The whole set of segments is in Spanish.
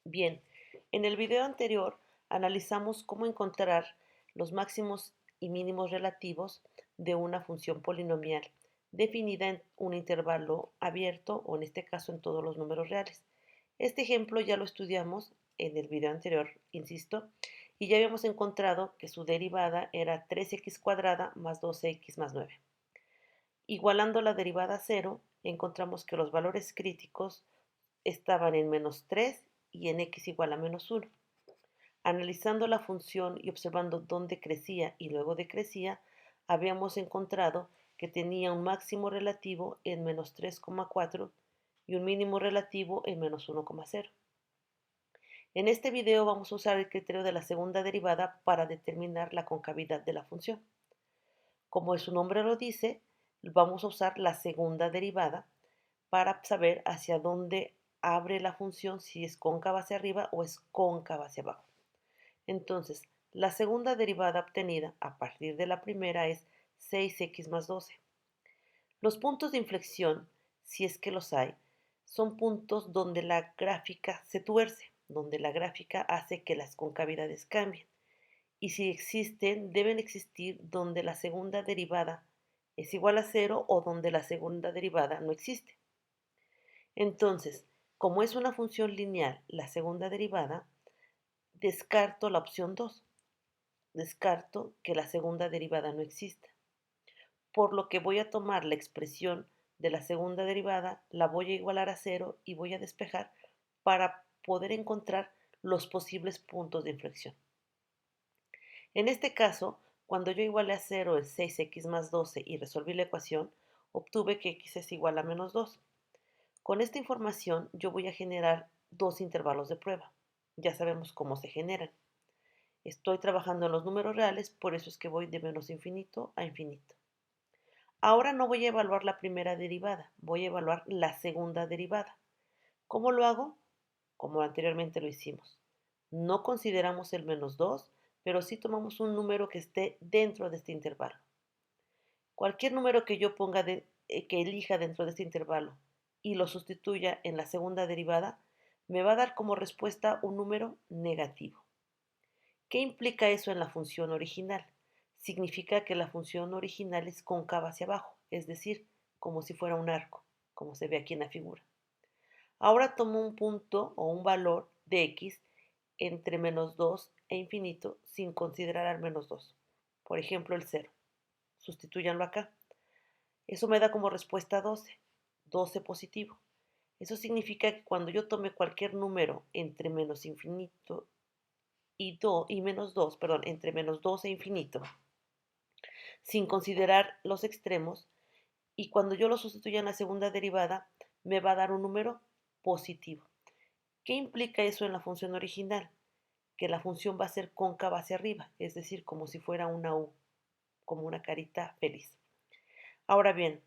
Bien, en el video anterior analizamos cómo encontrar los máximos y mínimos relativos de una función polinomial definida en un intervalo abierto o en este caso en todos los números reales. Este ejemplo ya lo estudiamos en el video anterior, insisto, y ya habíamos encontrado que su derivada era 3x cuadrada más 12x más 9. Igualando la derivada a cero, encontramos que los valores críticos estaban en menos 3 y en x igual a menos 1. Analizando la función y observando dónde crecía y luego decrecía, habíamos encontrado que tenía un máximo relativo en menos 3,4 y un mínimo relativo en menos 1,0. En este video vamos a usar el criterio de la segunda derivada para determinar la concavidad de la función. Como su nombre lo dice, vamos a usar la segunda derivada para saber hacia dónde abre la función, si es cóncava hacia arriba o es cóncava hacia abajo. Entonces, la segunda derivada obtenida a partir de la primera es 6x más 12. Los puntos de inflexión, si es que los hay, son puntos donde la gráfica se tuerce, donde la gráfica hace que las concavidades cambien. Y si existen, deben existir donde la segunda derivada es igual a cero o donde la segunda derivada no existe. Entonces, como es una función lineal, la segunda derivada, descarto la opción 2. Descarto que la segunda derivada no exista. Por lo que voy a tomar la expresión de la segunda derivada, la voy a igualar a cero y voy a despejar para poder encontrar los posibles puntos de inflexión. En este caso, cuando yo igualé a cero el 6x más 12 y resolví la ecuación, obtuve que x es igual a menos 2. Con esta información yo voy a generar dos intervalos de prueba. Ya sabemos cómo se generan. Estoy trabajando en los números reales, por eso es que voy de menos infinito a infinito. Ahora no voy a evaluar la primera derivada, voy a evaluar la segunda derivada. ¿Cómo lo hago? Como anteriormente lo hicimos. No consideramos el menos 2, pero sí tomamos un número que esté dentro de este intervalo. Cualquier número que yo que elija dentro de este intervalo y lo sustituya en la segunda derivada, me va a dar como respuesta un número negativo. ¿Qué implica eso en la función original? Significa que la función original es cóncava hacia abajo, es decir, como si fuera un arco, como se ve aquí en la figura. Ahora tomo un punto o un valor de x entre menos 2 e infinito sin considerar al menos 2. Por ejemplo, el 0. Sustitúyanlo acá. Eso me da como respuesta 12. 12 positivo. Eso significa que cuando yo tome cualquier número entre menos infinito y menos 2, perdón, entre menos 2 e infinito, sin considerar los extremos, y cuando yo lo sustituya en la segunda derivada, me va a dar un número positivo. ¿Qué implica eso en la función original? Que la función va a ser cóncava hacia arriba, es decir, como si fuera una U, como una carita feliz. Ahora bien,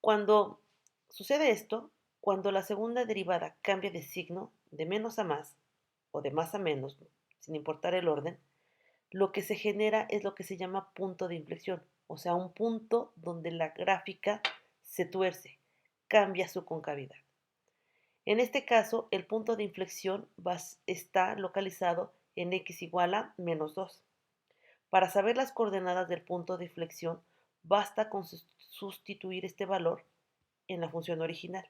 cuando sucede esto, cuando la segunda derivada cambia de signo, de menos a más, o de más a menos, sin importar el orden, lo que se genera es lo que se llama punto de inflexión, o sea, un punto donde la gráfica se tuerce, cambia su concavidad. En este caso, el punto de inflexión está localizado en x igual a menos 2. Para saber las coordenadas del punto de inflexión, basta con sustituir este valor en la función original.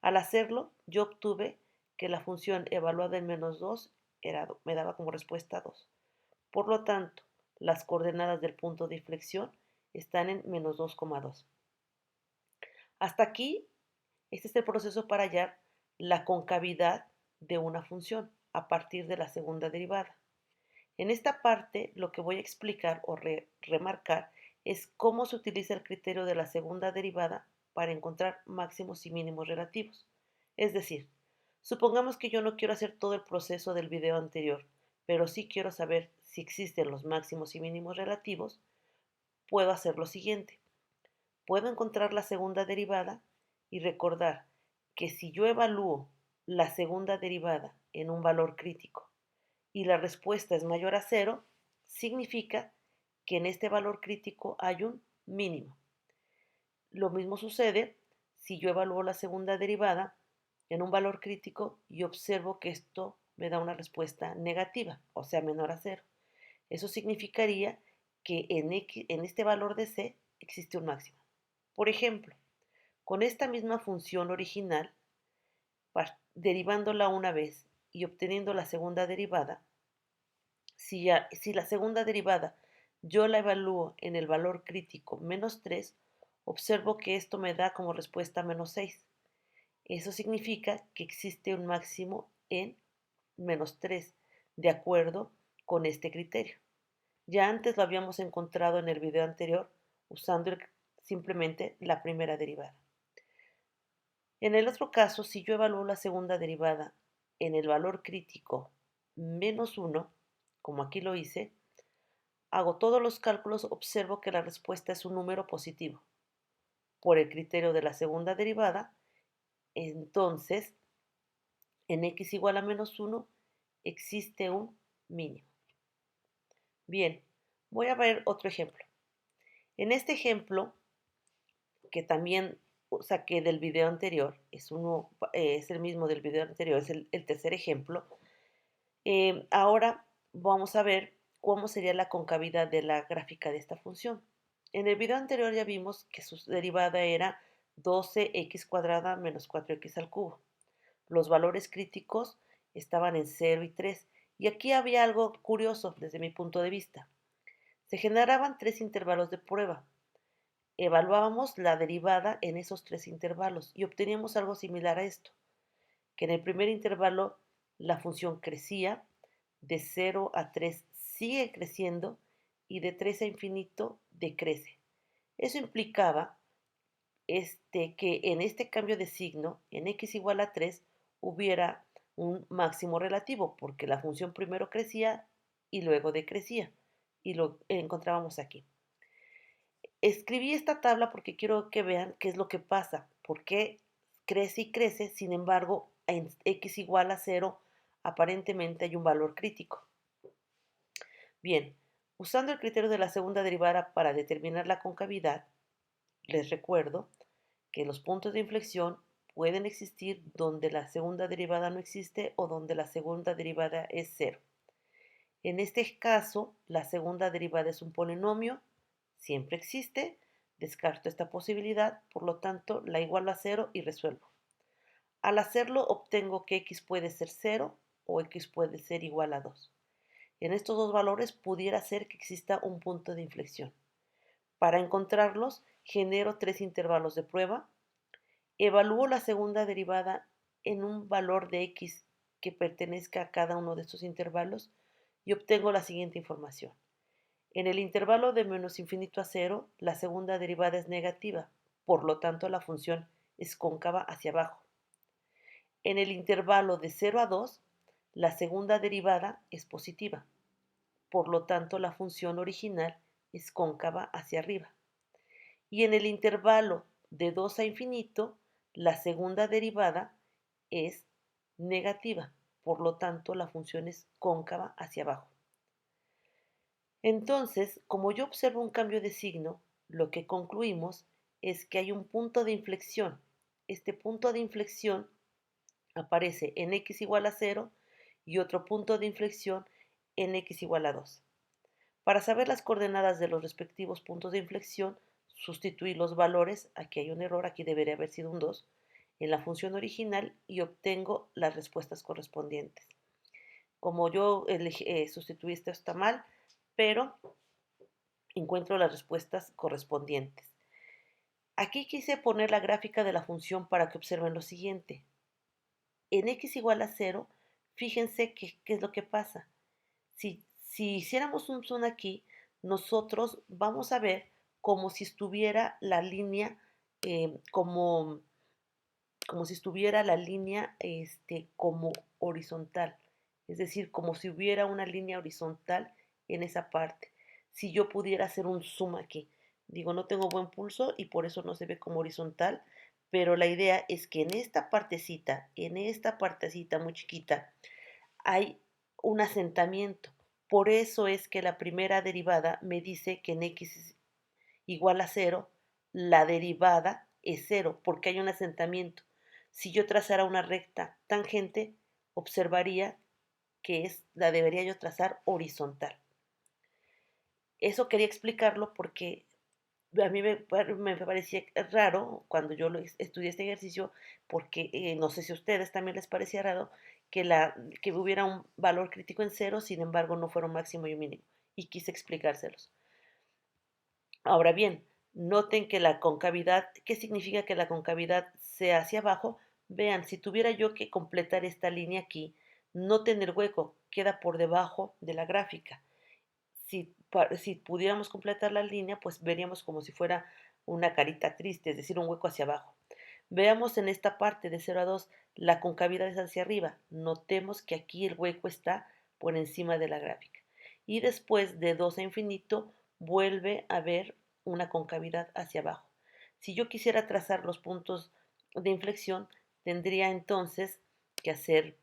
Al hacerlo, yo obtuve que la función evaluada en menos 2 me daba como respuesta 2. Por lo tanto, las coordenadas del punto de inflexión están en menos 2,2. Hasta aquí, este es el proceso para hallar la concavidad de una función a partir de la segunda derivada. En esta parte, lo que voy a explicar o remarcar es cómo se utiliza el criterio de la segunda derivada para encontrar máximos y mínimos relativos. Es decir, supongamos que yo no quiero hacer todo el proceso del video anterior, pero sí quiero saber si existen los máximos y mínimos relativos. Puedo hacer lo siguiente. Puedo encontrar la segunda derivada y recordar que si yo evalúo la segunda derivada en un valor crítico y la respuesta es mayor a cero, significa que en este valor crítico hay un mínimo. Lo mismo sucede si yo evalúo la segunda derivada en un valor crítico y observo que esto me da una respuesta negativa, o sea, menor a cero. Eso significaría que en este valor de c existe un máximo. Por ejemplo, con esta misma función original, derivándola una vez y obteniendo la segunda derivada, si la segunda derivada yo la evalúo en el valor crítico menos 3, observo que esto me da como respuesta menos 6. Eso significa que existe un máximo en menos 3, de acuerdo con este criterio. Ya antes lo habíamos encontrado en el video anterior usando simplemente la primera derivada. En el otro caso, si yo evalúo la segunda derivada en el valor crítico menos 1, como aquí lo hice, hago todos los cálculos, observo que la respuesta es un número positivo. Por el criterio de la segunda derivada, entonces, en x igual a menos 1, existe un mínimo. Bien, voy a ver otro ejemplo. En este ejemplo, que también saqué del video anterior, es el mismo del video anterior, es el tercer ejemplo. Ahora vamos a ver cómo sería la concavidad de la gráfica de esta función. En el video anterior ya vimos que su derivada era 12x cuadrada menos 4x al cubo. Los valores críticos estaban en 0 y 3. Y aquí había algo curioso desde mi punto de vista. Se generaban 3 intervalos de prueba. Evaluábamos la derivada en esos 3 intervalos y obteníamos algo similar a esto, que en el primer intervalo la función crecía, de 0 a 3 sigue creciendo y de 3 a infinito decrece. Eso implicaba que en este cambio de signo, en x igual a 3, hubiera un máximo relativo, porque la función primero crecía y luego decrecía, y lo encontrábamos aquí. Escribí esta tabla porque quiero que vean qué es lo que pasa, por qué crece y crece, sin embargo, en x igual a 0, aparentemente hay un valor crítico. Bien, usando el criterio de la segunda derivada para determinar la concavidad, les recuerdo que los puntos de inflexión pueden existir donde la segunda derivada no existe o donde la segunda derivada es 0. En este caso, la segunda derivada es un polinomio, siempre existe, descarto esta posibilidad, por lo tanto la igualo a 0 y resuelvo. Al hacerlo obtengo que x puede ser 0 o x puede ser igual a 2. En estos dos valores pudiera ser que exista un punto de inflexión. Para encontrarlos, genero 3 intervalos de prueba, evalúo la segunda derivada en un valor de x que pertenezca a cada uno de estos intervalos y obtengo la siguiente información. En el intervalo de menos infinito a 0, la segunda derivada es negativa, por lo tanto la función es cóncava hacia abajo. En el intervalo de 0 a 2, la segunda derivada es positiva, por lo tanto la función original es cóncava hacia arriba. Y en el intervalo de 2 a infinito, la segunda derivada es negativa, por lo tanto la función es cóncava hacia abajo. Entonces, como yo observo un cambio de signo, lo que concluimos es que hay un punto de inflexión. Este punto de inflexión aparece en x igual a 0 y otro punto de inflexión en x igual a 2. Para saber las coordenadas de los respectivos puntos de inflexión, sustituí los valores, aquí hay un error, aquí debería haber sido un 2, en la función original y obtengo las respuestas correspondientes. Como yo sustituí esto está mal, pero encuentro las respuestas correspondientes. Aquí quise poner la gráfica de la función para que observen lo siguiente. En x igual a 0, fíjense qué es lo que pasa. Si hiciéramos un zoom aquí, nosotros vamos a ver como si estuviera la línea, como si estuviera la línea como horizontal. Es decir, como si hubiera una línea horizontal en esa parte. Si yo pudiera hacer un zoom aquí. Digo, no tengo buen pulso y por eso no se ve como horizontal, pero la idea es que en esta partecita muy chiquita, hay un asentamiento. Por eso es que la primera derivada me dice que en x es igual a 0, la derivada es 0, porque hay un asentamiento. Si yo trazara una recta tangente, observaría que la debería yo trazar horizontal. Eso quería explicarlo porque a mí me parecía raro cuando yo estudié este ejercicio, porque no sé si a ustedes también les parecía raro que hubiera un valor crítico en cero, sin embargo no fuera un máximo y un mínimo. Y quise explicárselos. Ahora bien, noten que la concavidad, ¿qué significa que la concavidad sea hacia abajo? Vean, si tuviera yo que completar esta línea aquí, no tener hueco, queda por debajo de la gráfica. Si pudiéramos completar la línea, pues veríamos como si fuera una carita triste, es decir, un hueco hacia abajo. Veamos en esta parte de 0 a 2, la concavidad es hacia arriba. Notemos que aquí el hueco está por encima de la gráfica. Y después de 2 a infinito, vuelve a haber una concavidad hacia abajo. Si yo quisiera trazar los puntos de inflexión, tendría entonces que hacer,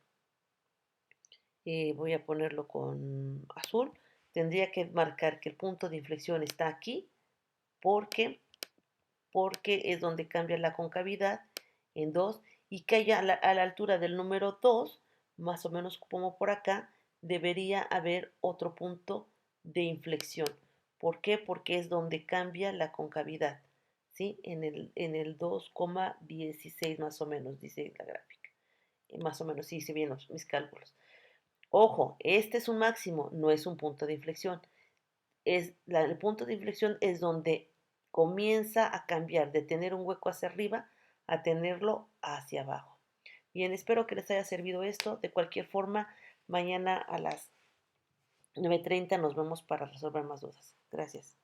voy a ponerlo con azul, tendría que marcar que el punto de inflexión está aquí porque, porque es donde cambia la concavidad en 2 y que haya a la altura del número 2, más o menos como por acá, debería haber otro punto de inflexión. ¿Por qué? Porque es donde cambia la concavidad, ¿sí? En el 2,16 más o menos, dice la gráfica. Más o menos, sí, hice bien mis cálculos. Ojo, este es un máximo, no es un punto de inflexión. El punto de inflexión es donde comienza a cambiar de tener un hueco hacia arriba a tenerlo hacia abajo. Bien, espero que les haya servido esto. De cualquier forma, mañana a las 9:30 nos vemos para resolver más dudas. Gracias.